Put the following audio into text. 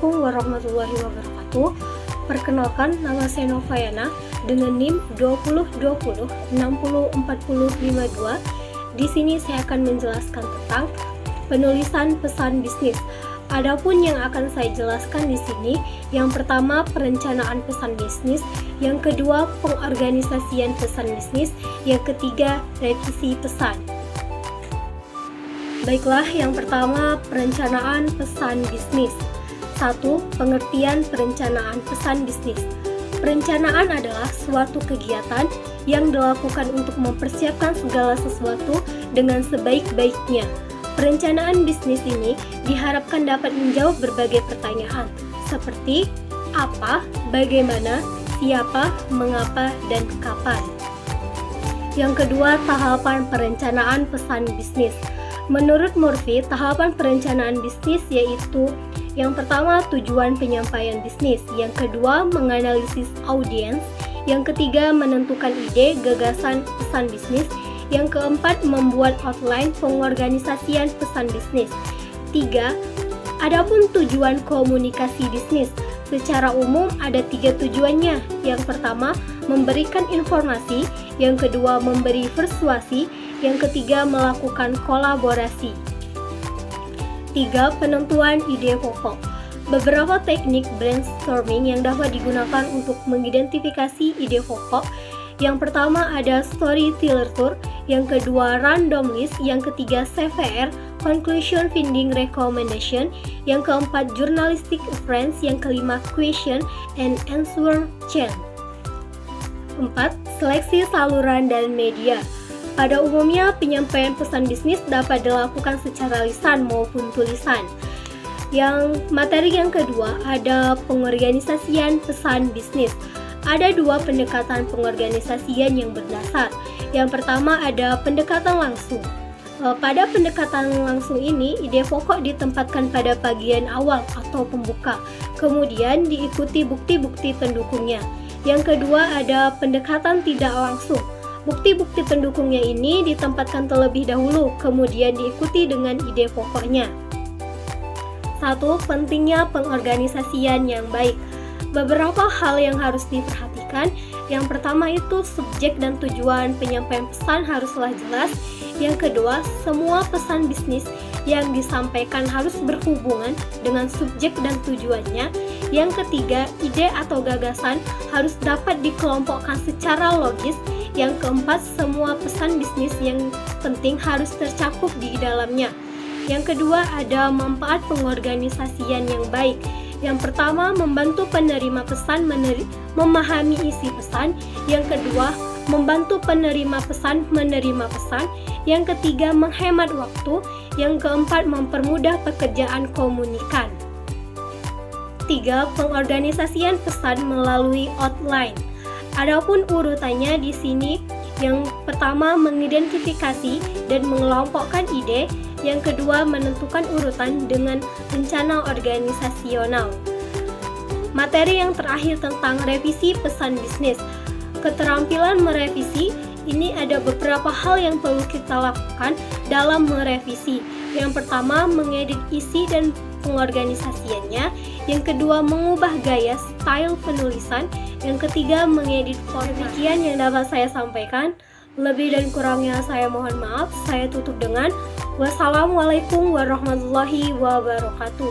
Assalamualaikum warahmatullahi wabarakatuh. Perkenalkan, nama saya Novayana dengan NIM 2020604052. Di sini saya akan menjelaskan tentang penulisan pesan bisnis. Adapun yang akan saya jelaskan di sini, yang pertama perencanaan pesan bisnis, yang kedua pengorganisasian pesan bisnis, yang ketiga revisi pesan. Baiklah, yang pertama perencanaan pesan bisnis. 1. Pengertian perencanaan pesan bisnis. Perencanaan adalah suatu kegiatan yang dilakukan untuk mempersiapkan segala sesuatu dengan sebaik-baiknya. Perencanaan bisnis ini diharapkan dapat menjawab berbagai pertanyaan, seperti apa, bagaimana, siapa, mengapa, dan kapan. Yang kedua, tahapan perencanaan pesan bisnis. Menurut Murphy, tahapan perencanaan bisnis yaitu yang pertama tujuan penyampaian bisnis, yang kedua menganalisis audiens, yang ketiga menentukan ide, gagasan pesan bisnis, yang keempat membuat outline pengorganisasian pesan bisnis. 3. Adapun tujuan komunikasi bisnis, secara umum ada 3 tujuannya. Yang pertama, memberikan informasi, yang kedua memberi persuasi, yang ketiga melakukan kolaborasi. 3. Penentuan ide pokok. Beberapa teknik brainstorming yang dapat digunakan untuk mengidentifikasi ide pokok. Yang pertama ada storyteller tour, yang kedua random list, yang ketiga CVR, conclusion finding recommendation, yang keempat journalistic reference, yang kelima question and answer chain. 4. Seleksi saluran dan media. Pada umumnya, penyampaian pesan bisnis dapat dilakukan secara lisan maupun tulisan. Yang materi yang kedua ada pengorganisasian pesan bisnis. Ada 2 pendekatan pengorganisasian yang berdasar. Yang pertama ada pendekatan langsung. Pada pendekatan langsung ini, ide pokok ditempatkan pada bagian awal atau pembuka, kemudian diikuti bukti-bukti pendukungnya. Yang kedua ada pendekatan tidak langsung. Bukti-bukti pendukungnya ini ditempatkan terlebih dahulu, kemudian diikuti dengan ide pokoknya. 1. Pentingnya pengorganisasian yang baik. Beberapa hal yang harus diperhatikan. Yang pertama itu subjek dan tujuan penyampaian pesan haruslah jelas. Yang kedua, semua pesan bisnis yang disampaikan harus berhubungan dengan subjek dan tujuannya. Yang ketiga, ide atau gagasan harus dapat dikelompokkan secara logis. Yang keempat, semua pesan bisnis yang penting harus tercakup di dalamnya. Yang kedua, ada manfaat pengorganisasian yang baik. Yang pertama, membantu penerima pesan memahami isi pesan. Yang kedua, membantu penerima pesan menerima pesan. Yang ketiga, menghemat waktu. Yang keempat, mempermudah pekerjaan komunikan. 3. Pengorganisasian pesan melalui outline. Adapun urutannya di sini, yang pertama mengidentifikasi dan mengelompokkan ide, yang kedua menentukan urutan dengan rencana organisasional. Materi yang terakhir tentang revisi pesan bisnis. Keterampilan merevisi, ini ada beberapa hal yang perlu kita lakukan dalam merevisi. Yang pertama, mengedit isi dan pengorganisasiannya. Yang kedua, mengubah gaya style penulisan. Yang ketiga, mengedit format. Demikian yang dapat saya sampaikan. Lebih dan kurangnya saya mohon maaf. Saya tutup dengan wassalamualaikum warahmatullahi wabarakatuh.